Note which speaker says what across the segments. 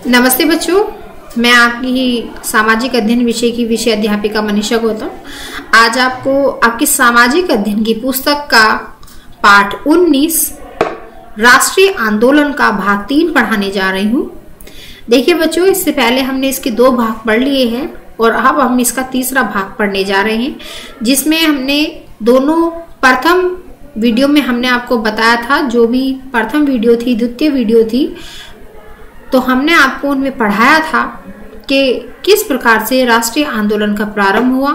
Speaker 1: नमस्ते बच्चों, मैं आपकी सामाजिक अध्ययन विषय की विषय अध्यापिका मनीषा गौतम आज आपको आपकी सामाजिक अध्ययन की पुस्तक का पाठ 19 राष्ट्रीय आंदोलन का भाग 3 पढ़ाने जा रही हूँ। देखिए बच्चों, इससे पहले हमने इसके 2 भाग पढ़ लिए हैं और अब हम इसका तीसरा भाग पढ़ने जा रहे हैं, जिसमें हमने दोनों प्रथम वीडियो में हमने आपको बताया था, जो भी प्रथम वीडियो थी, द्वितीय वीडियो थी, तो हमने आपको उनमें पढ़ाया था कि किस प्रकार से राष्ट्रीय आंदोलन का प्रारंभ हुआ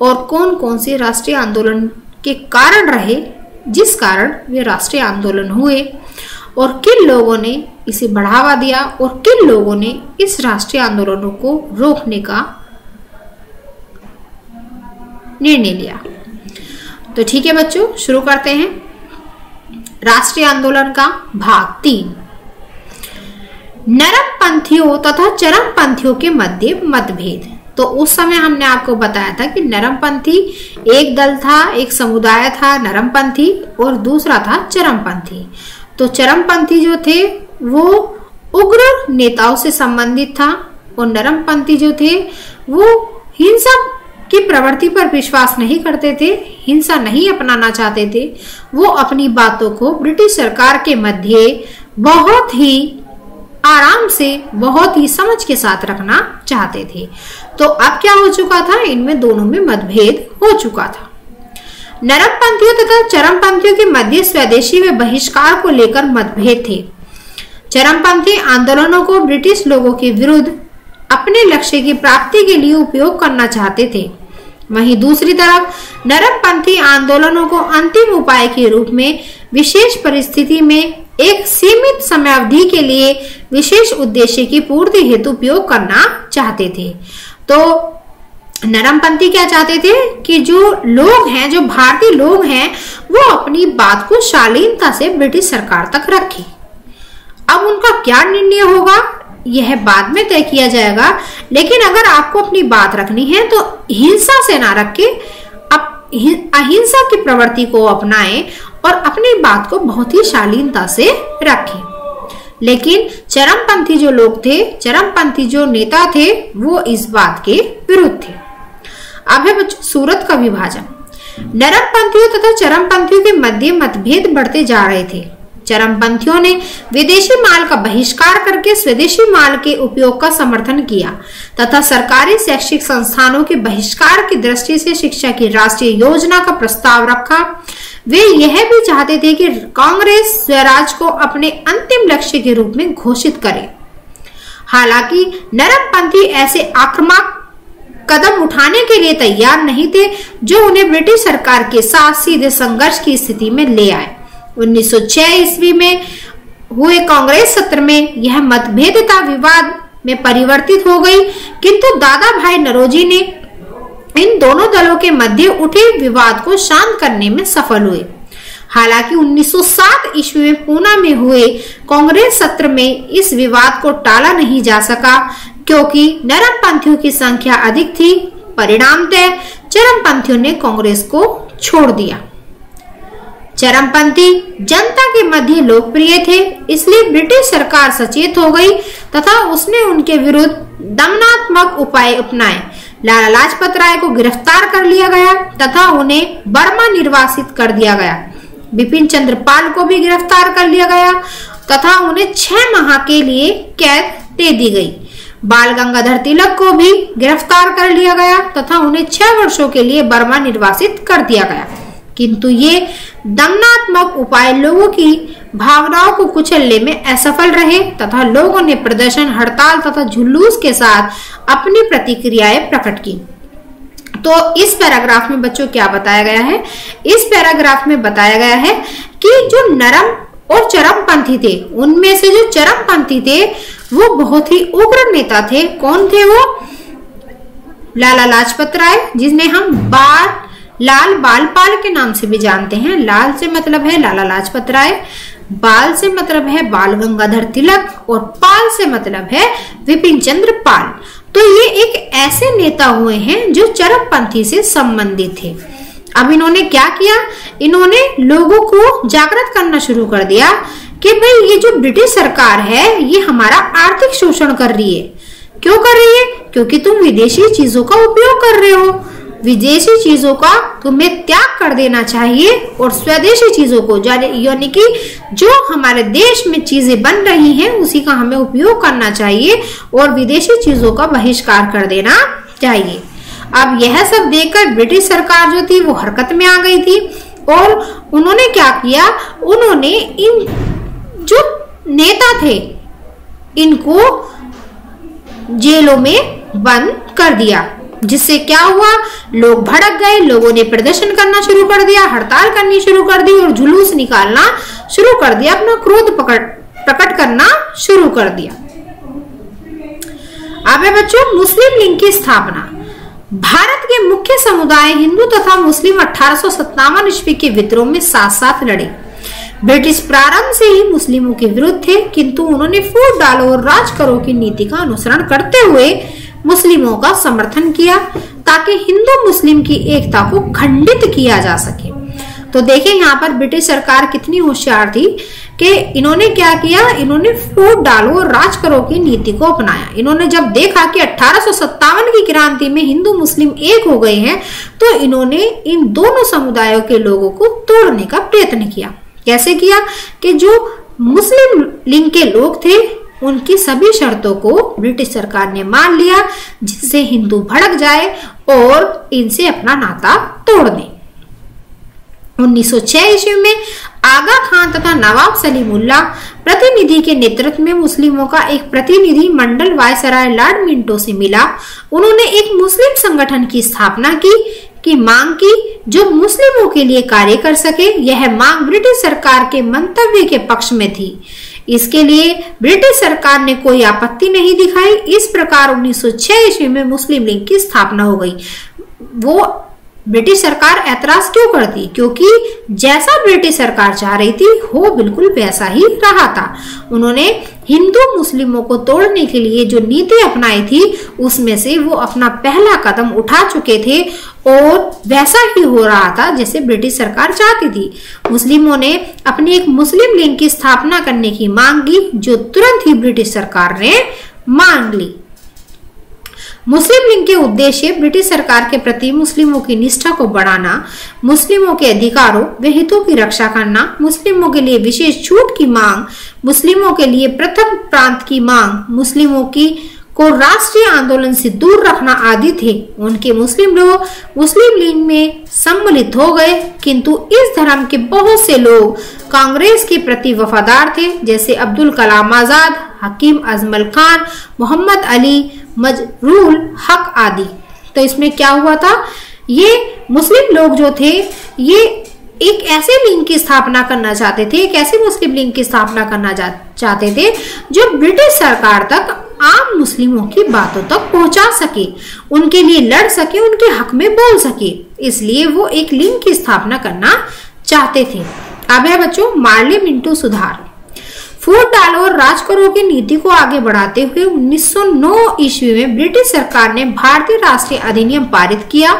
Speaker 1: और कौन कौन से राष्ट्रीय आंदोलन के कारण रहे जिस कारण वे राष्ट्रीय आंदोलन हुए और किन लोगों ने इसे बढ़ावा दिया और किन लोगों ने इस राष्ट्रीय आंदोलनों को रोकने का निर्णय लिया। तो ठीक है बच्चों, शुरू करते हैं। राष्ट्रीय आंदोलन का भाग 3। नरम पंथियों तथा चरम पंथियों के मध्य मतभेद। तो उस समय हमने आपको बताया था कि नरम पंथी एक दल था, एक समुदाय था नरम पंथी, और दूसरा था चरम पंथी। तो चरम पंथी जो थे वो उग्र नेताओं से संबंधित था और नरम पंथी जो थे वो हिंसा की प्रवृत्ति पर विश्वास नहीं करते थे, हिंसा नहीं अपनाना चाहते थे। वो अपनी बातों को ब्रिटिश सरकार के मध्य बहुत ही आराम से, बहुत ही समझ के साथ रखना चाहते थे। तो अब क्या हो चुका था, इनमें दोनों में मतभेद हो चुका था। नरम पंथियों तथा चरम पंथियों के मध्य स्वदेशी व बहिष्कार को लेकर मतभेद थे। चरमपंथी आंदोलनों को ब्रिटिश लोगों के विरुद्ध अपने लक्ष्य की प्राप्ति के लिए उपयोग करना चाहते थे। वहीं दूसरी तरफ नरमपंथी आंदोलनों को अंतिम उपाय के रूप में विशेष परिस्थिति में एक सीमित समयावधि के लिए विशेष उद्देश्य की पूर्ति हेतु उपयोग करना चाहते थे। तो नरमपंथी क्या चाहते थे कि जो लोग हैं, जो भारतीय लोग हैं, वो अपनी बात को शालीनता से ब्रिटिश सरकार तक रखें। अब उनका क्या निर्णय होगा यह बाद में तय किया जाएगा, लेकिन अगर आपको अपनी बात रखनी है तो हिंसा से ना रख के अहिंसा की प्रवृत्ति को अपनाएं और अपनी बात को बहुत ही शालीनता से रखें। लेकिन चरमपंथी जो लोग थे, चरमपंथी जो नेता थे, वो इस बात के विरुद्ध थे। अब है बच्चों सूरत का विभाजन। नरमपंथियों तथा चरमपंथियों के मध्य मतभेद बढ़ते जा रहे थे। चरमपंथियों ने विदेशी माल का बहिष्कार करके स्वदेशी माल के उपयोग का समर्थन किया तथा सरकारी शैक्षिक संस्थानों के बहिष्कार की दृष्टि से शिक्षा की राष्ट्रीय योजना का प्रस्ताव रखा। वे यह भी चाहते थे कि कांग्रेस स्वराज को अपने अंतिम लक्ष्य के रूप में घोषित करे। हालांकि नरमपंथी ऐसे आक्रामक कदम उठाने के लिए तैयार नहीं थे जो उन्हें ब्रिटिश सरकार के साथ सीधे संघर्ष की स्थिति में ले आए। 1906 ईस्वी में हुए कांग्रेस सत्र में यह मतभेदता विवाद में परिवर्तित हो गई, किंतु दादा भाई नौरोजी ने इन दोनों दलों के मध्य उठे विवाद को शांत करने में सफल हुए। हालांकि 1907 ईस्वी में पूना में हुए कांग्रेस सत्र में इस विवाद को टाला नहीं जा सका, क्योंकि नरमपंथियों की संख्या अधिक थी। परिणामतः चरमपंथियों ने कांग्रेस को छोड़ दिया। चरमपंथी जनता के मध्य लोकप्रिय थे, इसलिए ब्रिटिश सरकार सचेत हो गई तथा उसने उनके विरुद्ध दमनात्मक उपाय अपनाए। लाला लाजपत राय को गिरफ्तार कर लिया गया तथा उन्हें बर्मा निर्वासित कर दिया गया। बिपिन चंद्र पाल को भी गिरफ्तार कर लिया गया तथा उन्हें 6 माह के लिए कैद दे दी गई। बाल गंगाधर तिलक को भी गिरफ्तार कर लिया गया तथा उन्हें 6 वर्षों के लिए बर्मा निर्वासित कर दिया गया। किंतु ये दमनात्मक उपाय लोगों की भावनाओं को कुचलने में असफल रहे तथा लोगों ने प्रदर्शन, हड़ताल तथा जुलूस के साथ अपनी प्रतिक्रियाएं प्रकट की। तो इस पैराग्राफ में बच्चों क्या बताया गया है? इस पैराग्राफ में बताया गया है कि जो नरम और चरमपंथी थे, उनमें से जो चरमपंथी थे वो बहुत ही उग्र नेता थे। कौन थे वो? लाला लाजपत राय, जिन्हें हम लाल बालपाल के नाम से भी जानते हैं। लाल से मतलब है लाला लाजपत राय, बाल से मतलब है बाल गंगाधर तिलक और पाल से मतलब है विपिन चंद्र पाल। तो ये एक ऐसे नेता हुए हैं जो चरमपंथी से संबंधित थे। अब इन्होंने क्या किया? इन्होंने लोगों को जागृत करना शुरू कर दिया कि भाई ये जो ब्रिटिश सरकार है ये हमारा आर्थिक शोषण कर रही है। क्यों कर रही है? क्योंकि तुम विदेशी चीजों का उपयोग कर रहे हो। विदेशी चीजों का तुम्हें त्याग कर देना चाहिए और स्वदेशी चीजों को, यानी कि जो हमारे देश में चीजें बन रही हैं उसी का हमें उपयोग करना चाहिए और विदेशी चीजों का बहिष्कार कर देना चाहिए। अब यह सब देखकर ब्रिटिश सरकार जो थी वो हरकत में आ गई थी और उन्होंने क्या किया, उन्होंने इन जो नेता थे इनको जेलों में बंद कर दिया, जिससे क्या हुआ, लोग भड़क गए, लोगों ने प्रदर्शन करना शुरू कर दिया, हड़ताल करनी शुरू कर दी और जुलूस निकालना शुरू कर दिया, अपना क्रोध प्रकट करना शुरू कर दिया। अब है बच्चों मुस्लिम लीग की स्थापना। भारत के मुख्य समुदाय हिंदू तथा मुस्लिम 1857 ईस्वी के विद्रोह में साथ साथ लड़े। ब्रिटिश प्रारंभ से ही मुस्लिमों के विरुद्ध थे, किंतु उन्होंने फूट डालो और राज करो की नीति का अनुसरण करते हुए मुस्लिमों का समर्थन किया ताकि हिंदू मुस्लिम की एकता को खंडित किया जा सके। तो देखें यहाँ पर ब्रिटिश सरकार कितनी होशियार थी कि इन्होंने क्या किया, इन्होंने फूट डालो और राज करो की नीति को अपनाया। इन्होंने जब देखा कि 1857 की क्रांति में हिंदू मुस्लिम एक हो गए हैं तो इन्होंने इन दोनों समुदायों के लोगों को तोड़ने का प्रयत्न किया। कैसे किया कि जो मुस्लिम लीग के लोग थे उनकी सभी शर्तों को ब्रिटिश सरकार ने मान लिया, जिससे हिंदू भड़क जाए और इनसे अपना नाता तोड़ दें। 1906 ईस्वी में आगा खान तथा नवाब सलीमुल्लाह प्रतिनिधि के नेतृत्व में मुस्लिमों का एक प्रतिनिधि मंडल वायसराय लॉर्ड मिंटो से मिला। उन्होंने एक मुस्लिम संगठन की स्थापना की मांग की जो मुस्लिमों के लिए कार्य कर सके। यह मांग ब्रिटिश सरकार के मंतव्य के पक्ष में थी। इसके लिए ब्रिटिश सरकार ने कोई आपत्ति नहीं दिखाई। इस प्रकार 1906 ईस्वी में मुस्लिम लीग की स्थापना हो गई। वो ब्रिटिश सरकार ऐतराज क्यों करती? क्योंकि जैसा ब्रिटिश सरकार चाह रही थी हो बिल्कुल वैसा ही रहा था। उन्होंने हिंदू मुस्लिमों को तोड़ने के लिए जो नीति अपनाई थी उसमें से वो अपना पहला कदम उठा चुके थे और वैसा ही हो रहा था जैसे ब्रिटिश सरकार चाहती थी। मुस्लिमों ने अपनी एक मुस्लिम लीग की स्थापना करने की मांग की जो तुरंत ही ब्रिटिश सरकार ने मान ली। मुस्लिम लीग के उद्देश्य ब्रिटिश सरकार के प्रति मुस्लिमों की निष्ठा को बढ़ाना, मुस्लिमों के अधिकारों व हितों की रक्षा करना, मुस्लिमों के लिए विशेष छूट की मांग, मुस्लिमों के लिए प्रथम प्रांत की मांग, मुस्लिमों की को राष्ट्रीय आंदोलन से दूर रखना आदि थे। उनके मुस्लिम लोग मुस्लिम लीग में सम्मिलित हो गए, किंतु इस धर्म के बहुत से लोग कांग्रेस के प्रति वफादार थे, जैसे अब्दुल कलाम आजाद, हकीम अजमल खान, मोहम्मद अली, मजरूल हक आदि। तो इसमें क्या हुआ था, ये मुस्लिम लोग जो थे ये एक ऐसे लीग की स्थापना करना चाहते थे, एक ऐसे मुस्लिम लीग की स्थापना करना चाहते थे जो ब्रिटिश सरकार तक आम मुस्लिमों की बातों तक पहुंचा सके, उनके लिए लड़ सके, उनके हक में बोल सके। इसलिए वो एक लीग की स्थापना करना चाहते थे। अब है बच्चों मार्ले मिंटो सुधार। फूट डालो और राज करो की नीति को आगे बढ़ाते हुए 1909 ईस्वी में ब्रिटिश सरकार ने भारतीय राष्ट्रीय अधिनियम पारित किया।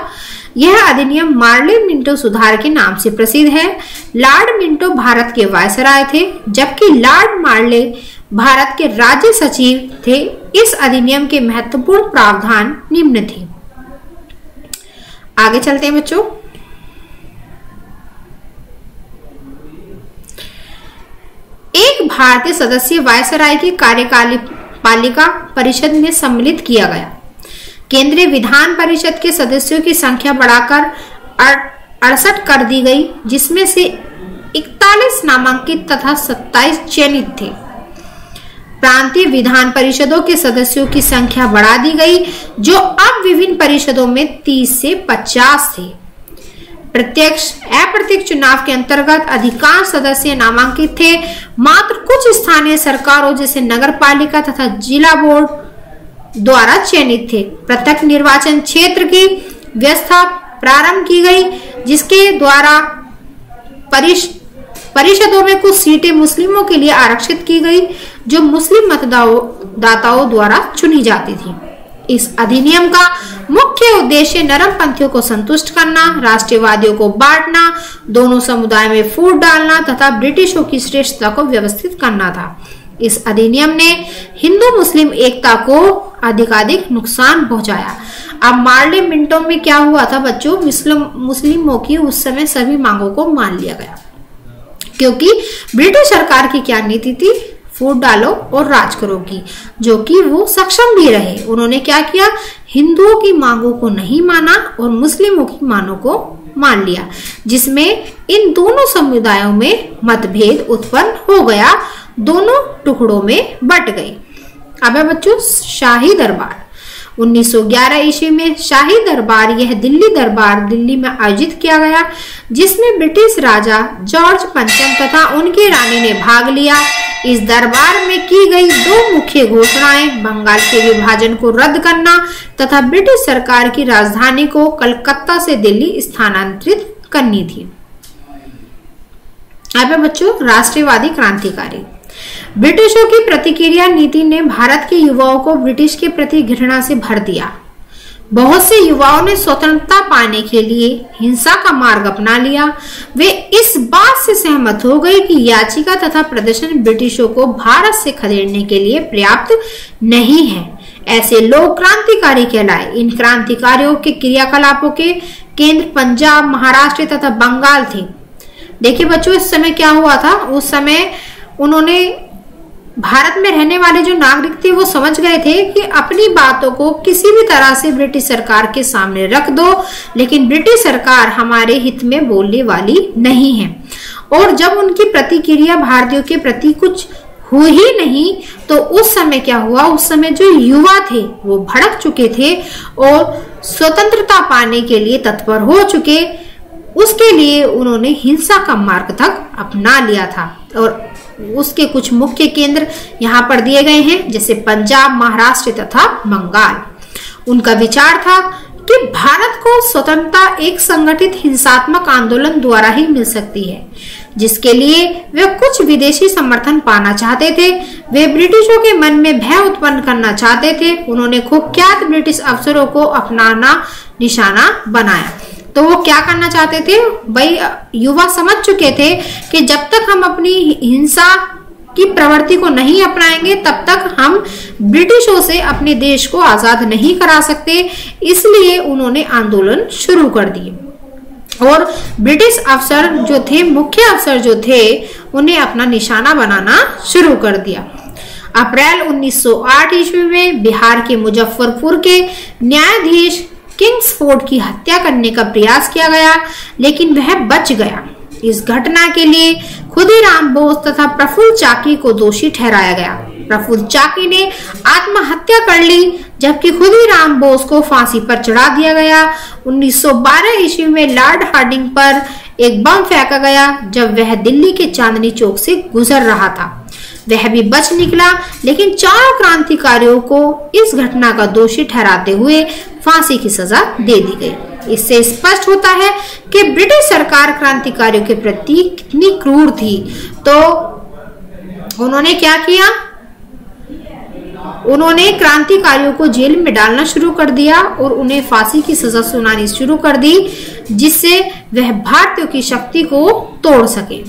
Speaker 1: यह अधिनियम मार्ले मिंटो सुधार के नाम से प्रसिद्ध है। लॉर्ड मिंटो भारत के वायसराय थे, जबकि लॉर्ड मार्ले भारत के राज्य सचिव थे। इस अधिनियम के महत्वपूर्ण प्रावधान निम्न थे। आगे चलते हैं बच्चों। एक भारतीय सदस्य वायसराय की कार्यपालिका परिषद में सम्मिलित किया गया। केंद्रीय विधान परिषद के सदस्यों की संख्या बढ़ाकर 68 कर दी गई, जिसमें से 41 नामांकित तथा 27 चयनित थे। प्रांतीय विधान परिषदों के सदस्यों की संख्या बढ़ा दी गई, जो अब विभिन्न परिषदों में 30 से 50 थे। प्रत्यक्ष अप्रत्यक्ष चुनाव के अंतर्गत अधिकांश सदस्य नामांकित थे। मात्र कुछ स्थानीय सरकारों जैसे नगर पालिका तथा जिला बोर्ड द्वारा चयनित थे। पृथक निर्वाचन क्षेत्र की व्यवस्था प्रारंभ की गई, जिसके द्वारा परिषदों में कुछ सीटें मुस्लिमों के लिए आरक्षित की गई, जो मुस्लिम मतदाताओं द्वारा चुनी जाती थी। इस अधिनियम का मुख्य उद्देश्य नरमपंथियों को संतुष्ट करना, राष्ट्रवादियों को बांटना, दोनों समुदाय में फूट डालना तथा ब्रिटिशों की श्रेष्ठता को व्यवस्थित करना था। इस अधिनियम ने हिंदू मुस्लिम एकता को अधिकाधिक नुकसान पहुंचाया। अब मार्ले मिनटों में क्या हुआ था बच्चों, मुस्लिमों की उस समय सभी मांगों को मान लिया गया, क्योंकि ब्रिटिश सरकार की क्या नीति थी, फूट डालो और राज करो की, जो कि वो सक्षम भी रहे। उन्होंने क्या किया, हिंदुओं की मांगों को नहीं माना और मुस्लिमों की मांगों को मान लिया, जिसमें इन दोनों समुदायों में मतभेद उत्पन्न हो गया, दोनों टुकड़ों में बट गए। अब है बच्चों शाही दरबार। 1911 ईस्वी में शाही दरबार, यह दिल्ली दरबार दिल्ली में आयोजित किया गया, जिसमें ब्रिटिश राजा जॉर्ज पंचम तथा उनकी रानी ने भाग लिया। इस दरबार में की गई दो मुख्य घोषणाएं बंगाल के विभाजन को रद्द करना तथा ब्रिटिश सरकार की राजधानी को कलकत्ता से दिल्ली स्थानांतरित करनी थी। अब है बच्चों राष्ट्रवादी क्रांतिकारी। ब्रिटिशों की प्रतिक्रिया नीति ने भारत के युवाओं को ब्रिटिश के प्रति घृणा से भर दिया। बहुत से युवाओं ने स्वतंत्रता पाने के लिए हिंसा का मार्ग अपना लिया। वे इस बात से सहमत हो गए कि याचिका तथा प्रदर्शन ब्रिटिशों को भारत से खदेड़ने के लिए पर्याप्त नहीं है। ऐसे लोग क्रांतिकारी कहलाए। इन क्रांतिकारियों के क्रियाकलापों के केंद्र पंजाब, महाराष्ट्र तथा बंगाल थे। देखिए बच्चों, इस समय क्या हुआ था, उस समय उन्होंने भारत में रहने वाले जो नागरिक थे वो समझ गए थे कि अपनी बातों को किसी भी तरह से ब्रिटिश सरकार के सामने रख दो, लेकिन ब्रिटिश सरकार हमारे हित में बोलने वाली नहीं है। और जब उनकी प्रतिक्रिया भारतीयों के प्रति कुछ हुई ही नहीं, तो उस समय क्या हुआ, उस समय जो युवा थे वो भड़क चुके थे और स्वतंत्रता पाने के लिए तत्पर हो चुके। उसके लिए उन्होंने हिंसा का मार्ग तक अपना लिया था और उसके कुछ मुख्य केंद्र यहाँ पर दिए गए हैं, जैसे पंजाब, महाराष्ट्र तथा बंगाल। उनका विचार था कि भारत को स्वतंत्रता एक संगठित हिंसात्मक आंदोलन द्वारा ही मिल सकती है, जिसके लिए वे कुछ विदेशी समर्थन पाना चाहते थे। वे ब्रिटिशों के मन में भय उत्पन्न करना चाहते थे। उन्होंने कुख्यात ब्रिटिश अफसरों को अपनाना निशाना बनाया। तो वो क्या करना चाहते थे भाई, युवा समझ चुके थे कि जब तक हम अपनी हिंसा की प्रवृत्ति को नहीं अपनाएंगे तब तक हम ब्रिटिशों से अपने देश को आजाद नहीं करा सकते। इसलिए उन्होंने आंदोलन शुरू कर दिए और ब्रिटिश अफसर जो थे, मुख्य अफसर जो थे, उन्हें अपना निशाना बनाना शुरू कर दिया। अप्रैल 1908 ईस्वी में बिहार के मुजफ्फरपुर के न्यायाधीश किंग्सफोर्ड की हत्या करने का प्रयास किया गया, लेकिन वह बच गया। इस घटना के लिए खुदीराम बोस तथा प्रफुल्ल चाकी को दोषी ठहराया गया। प्रफुल्ल चाकी ने आत्महत्या कर ली, जबकि खुदीराम बोस को फांसी पर चढ़ा दिया गया। 1912 ईस्वी में लॉर्ड हार्डिंग पर एक बम फेंका गया जब वह दिल्ली के चांदनी चौक से गुजर रहा था। वह भी बच निकला, लेकिन चारों क्रांतिकारियों को इस घटना का दोषी ठहराते हुए फांसी की सजा दे दी गई। इससे स्पष्ट होता है कि ब्रिटिश सरकार क्रांतिकारियों के प्रति कितनी क्रूर थी। तो उन्होंने क्या किया, उन्होंने क्रांतिकारियों को जेल में डालना शुरू कर दिया और उन्हें फांसी की सजा सुनानी शुरू कर दी, जिससे वह भारतीयों की शक्ति को तोड़ सके।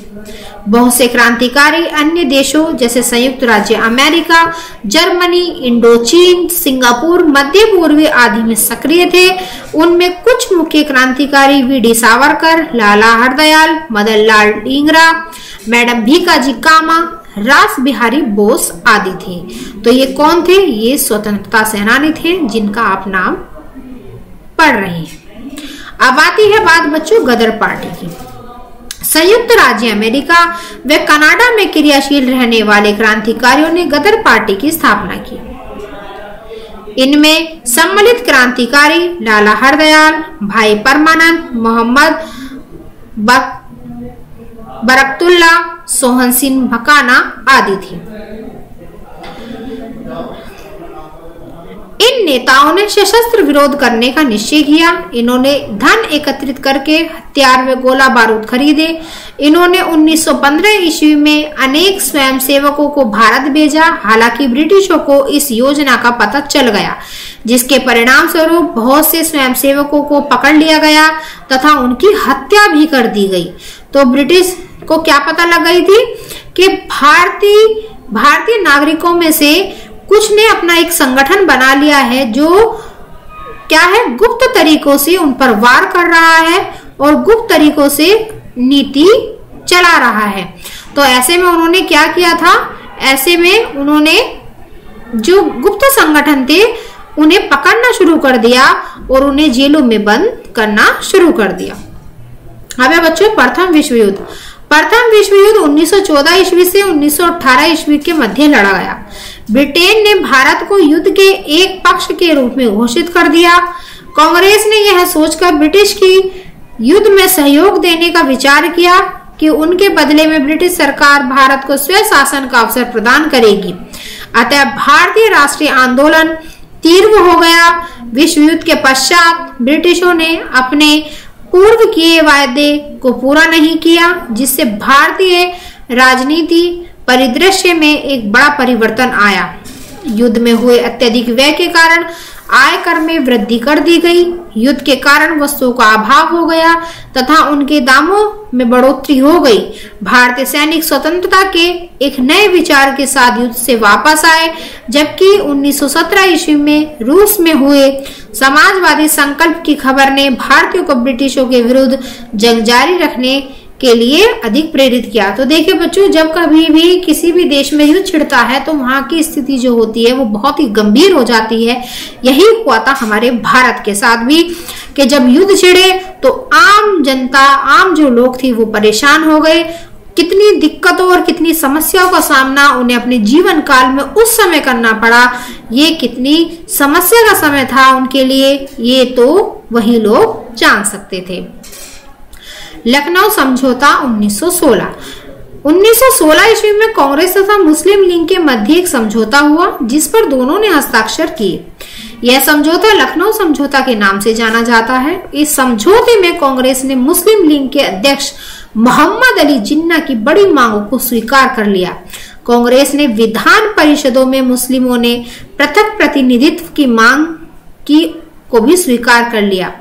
Speaker 1: बहुत से क्रांतिकारी अन्य देशों जैसे संयुक्त राज्य अमेरिका, जर्मनी, इंडोचीन, सिंगापुर, मध्य पूर्वी आदि में सक्रिय थे। उनमें कुछ मुख्य क्रांतिकारी वीडी सावरकर, लाला हरदयाल, मदन लाल डींगरा, मैडम भीकाजी कामा, रास बिहारी बोस आदि थे। तो ये कौन थे? ये स्वतंत्रता सेनानी थे जिनका आप नाम पढ़ रहे हैं। अब आती है बात बच्चों गदर पार्टी की। संयुक्त राज्य अमेरिका व कनाडा में क्रियाशील रहने वाले क्रांतिकारियों ने गदर पार्टी की स्थापना की। इनमें सम्मिलित क्रांतिकारी लाला हरदयाल, भाई परमानंद, मोहम्मद बरकतुल्ला, सोहन सिंह भकाना आदि थे। इन नेताओं ने सशस्त्र विरोध करने का निश्चय किया। इन्होंने धन एकत्रित करके हथियार व गोला बारूद खरीदे। इन्होंने 1915 ईस्वी में अनेक स्वयंसेवकों को भारत भेजा। हालांकि ब्रिटिशों को इस योजना का पता चल गया, जिसके परिणाम स्वरूप बहुत से स्वयंसेवकों को पकड़ लिया गया तथा उनकी हत्या भी कर दी गई। तो ब्रिटिश को क्या पता लग गई थी कि भारतीय नागरिकों में से कुछ ने अपना एक संगठन बना लिया है जो क्या है, गुप्त तरीकों से उन पर वार कर रहा है और गुप्त तरीकों से नीति चला रहा है। तो ऐसे में उन्होंने क्या किया था, ऐसे में उन्होंने जो गुप्त संगठन थे उन्हें पकड़ना शुरू कर दिया और उन्हें जेलों में बंद करना शुरू कर दिया। अब है बच्चों प्रथम विश्व युद्ध। प्रथम विश्व युद्ध 1914 ईस्वी से 1918 ईस्वी के मध्य लड़ा गया। ब्रिटेन ने भारत को युद्ध के एक पक्ष के रूप में घोषित कर दिया। कांग्रेस ने यह सोचकर ब्रिटिश की युद्ध में सहयोग देने का विचार किया कि उनके बदले में ब्रिटिश सरकार भारत को स्वयं शासन का अवसर प्रदान करेगी। अतः भारतीय राष्ट्रीय आंदोलन तीव्र हो गया। विश्व युद्ध के पश्चात ब्रिटिशों ने अपने पूर्व किए वायदे को पूरा नहीं किया, जिससे भारतीय राजनीति परिदृश्य में एक बड़ा परिवर्तन आया। युद्ध में हुए अत्यधिक व्यय के कारण आयकर में वृद्धि कर दी गई। युद्ध के कारण वस्तुओं का अभाव हो गया तथा उनके दामों में बढ़ोतरी हो गई। भारतीय सैनिक स्वतंत्रता के एक नए विचार के साथ युद्ध से वापस आए, जबकि 1917 ईस्वी में रूस में हुए समाजवादी संकल्प की खबर ने भारतीयों को ब्रिटिशों के विरुद्ध जंग जारी रखने के लिए अधिक प्रेरित किया। तो देखिए बच्चों, जब कभी भी किसी भी देश में युद्ध छिड़ता है तो वहां की स्थिति जो होती है वो बहुत ही गंभीर हो जाती है। यही हुआ था हमारे भारत के साथ भी कि जब युद्ध छिड़े तो आम जनता, आम जो लोग थे वो परेशान हो गए। कितनी दिक्कतों और कितनी समस्याओं का सामना उन्हें अपने जीवन काल में उस समय करना पड़ा। ये कितनी समस्या का समय था उनके लिए, ये तो वही लोग जान सकते थे। लखनऊ समझौता 1916। 1916 ईस्वी में कांग्रेस तथा मुस्लिम लीग के मध्य एक समझौता हुआ, जिस पर दोनों ने हस्ताक्षर किए। यह समझौता लखनऊ समझौता के नाम से जाना जाता है। इस समझौते में कांग्रेस ने मुस्लिम लीग के अध्यक्ष मोहम्मद अली जिन्ना की बड़ी मांगों को स्वीकार कर लिया। कांग्रेस ने विधान परिषदों में मुस्लिमों ने पृथक प्रतिनिधित्व की मांग को भी स्वीकार कर लिया।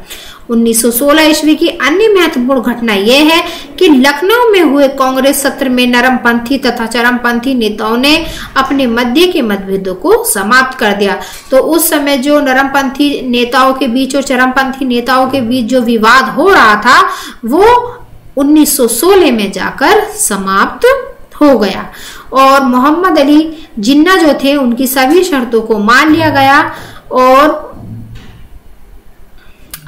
Speaker 1: 1916 ईस्वी की अन्य महत्वपूर्ण घटना यह है कि लखनऊ में हुए कांग्रेस सत्र में नरमपंथी तथा चरमपंथी नेताओं ने अपने मध्य के मतभेदों को समाप्त कर दिया। तो उस समय जो नरमपंथी नेताओं के बीच और चरमपंथी नेताओं के बीच जो विवाद हो रहा था वो 1916 में जाकर समाप्त हो गया और मोहम्मद अली जिन्ना जो थे उनकी सभी शर्तों को मान लिया गया। और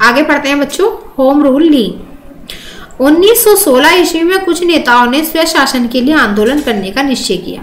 Speaker 1: आगे पढ़ते हैं बच्चों, होम रूल लीग। 1916 ईस्वी में कुछ नेताओं ने स्वयं शासन के लिए आंदोलन करने का निश्चय किया।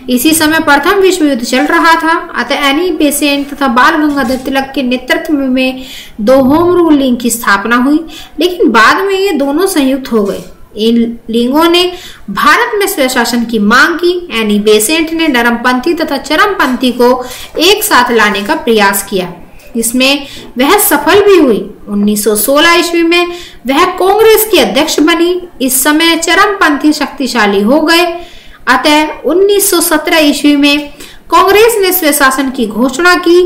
Speaker 1: इसी समय प्रथम विश्व युद्ध चल रहा था। अतः एनी बेसेंट तथा बाल गंगाधर तिलक के नेतृत्व में दो होम रूल लीग की स्थापना हुई, लेकिन बाद में ये दोनों संयुक्त हो गए। इन लीगों ने भारत में स्वयं शासन की मांग की। एनी बेसेंट ने नरमपंथी तथा चरमपंथी को एक साथ लाने का प्रयास किया, इसमें वह सफल भी हुई। 1916 ईस्वी में वह कांग्रेस की अध्यक्ष बनी। इस समय चरमपंथी शक्तिशाली हो गए। अतः 1917 ईस्वी में कांग्रेस ने स्वयं शासन की घोषणा की।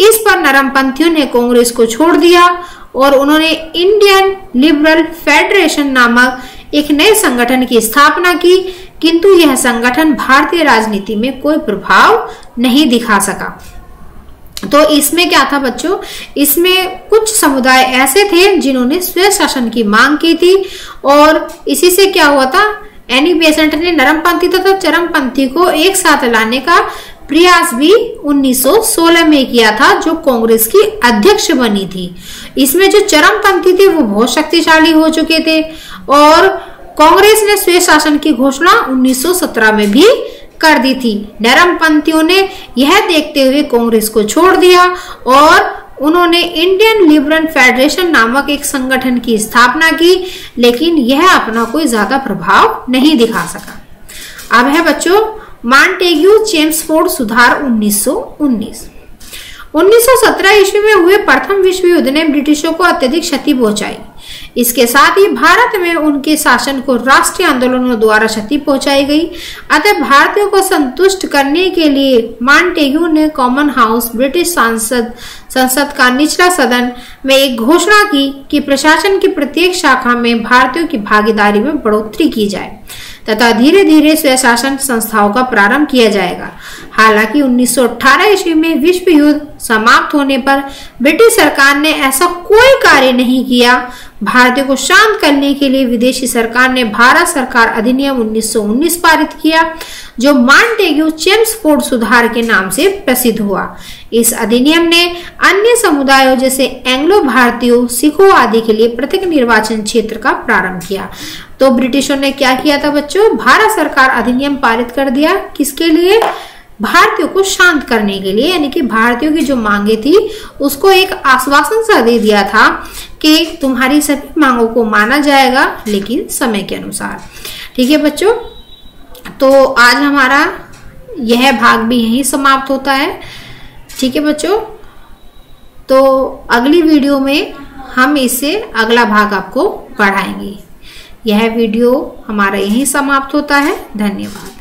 Speaker 1: इस पर नरमपंथियों ने कांग्रेस को छोड़ दिया और उन्होंने इंडियन लिबरल फेडरेशन नामक एक नए संगठन की स्थापना की, किंतु यह संगठन भारतीय राजनीति में कोई प्रभाव नहीं दिखा सका। तो इसमें क्या था बच्चों, इसमें कुछ समुदाय ऐसे थे जिन्होंने स्वयं शासन की मांग की थी और इसी से क्या हुआ था, एनी बेसेंट ने नरमपंथी तथा चरमपंथी को एक साथ लाने का प्रयास भी 1916 में किया था, जो कांग्रेस की अध्यक्ष बनी थी। इसमें जो चरमपंथी थे वो बहुत शक्तिशाली हो चुके थे और कांग्रेस ने स्वयं शासन की घोषणा 1917 में भी कर दी थी। नरमपंथियों ने यह देखते हुए कांग्रेस को छोड़ दिया और उन्होंने इंडियन लिबरल फेडरेशन नामक एक संगठन की स्थापना की, लेकिन यह अपना कोई ज्यादा प्रभाव नहीं दिखा सका। अब है बच्चों मॉन्टेग्यू चेम्सफोर्ड सुधार 1919। 1917 ईस्वी में हुए प्रथम विश्व युद्ध ने ब्रिटिशों को अत्यधिक क्षति पहुंचाई। इसके साथ ही भारत में उनके शासन को राष्ट्रीय आंदोलनों द्वारा क्षति पहुंचाई गई। अतः भारतीयों को संतुष्ट करने के लिए मॉन्टेग्यू ने कॉमन हाउस, ब्रिटिश संसद का निचला सदन में एक घोषणा की कि प्रशासन की प्रत्येक शाखा में भारतीयों की भागीदारी में बढ़ोतरी की जाए तथा धीरे धीरे स्वशासन संस्थाओं का प्रारंभ किया जाएगा। हालांकि 1918 ईस्वी में विश्व युद्ध समाप्त होने पर ब्रिटिश सरकार ने ऐसा कोई कार्य नहीं किया। भारतीयों को शांत करने के लिए विदेशी सरकार ने भारत सरकार अधिनियम 1919 पारित किया, जो मॉन्टेग्यू चेम्सफोर्ड सुधार के नाम से प्रसिद्ध हुआ। इस अधिनियम ने अन्य समुदायों जैसे एंग्लो भारतीयों, सिखों आदि के लिए पृथक निर्वाचन क्षेत्र का प्रारंभ किया। तो ब्रिटिशों ने क्या किया था बच्चों? भारत सरकार अधिनियम पारित कर दिया। किसके लिए? भारतीयों को शांत करने के लिए, यानी कि भारतीयों की जो मांगे थी उसको एक आश्वासन सा दे दिया था कि तुम्हारी सभी मांगों को माना जाएगा, लेकिन समय के अनुसार। ठीक है बच्चों, तो आज हमारा यह भाग भी यहीं समाप्त होता है। ठीक है बच्चों, तो अगली वीडियो में हम इससे अगला भाग आपको पढ़ाएंगे। यह वीडियो हमारा यहीं समाप्त होता है। धन्यवाद।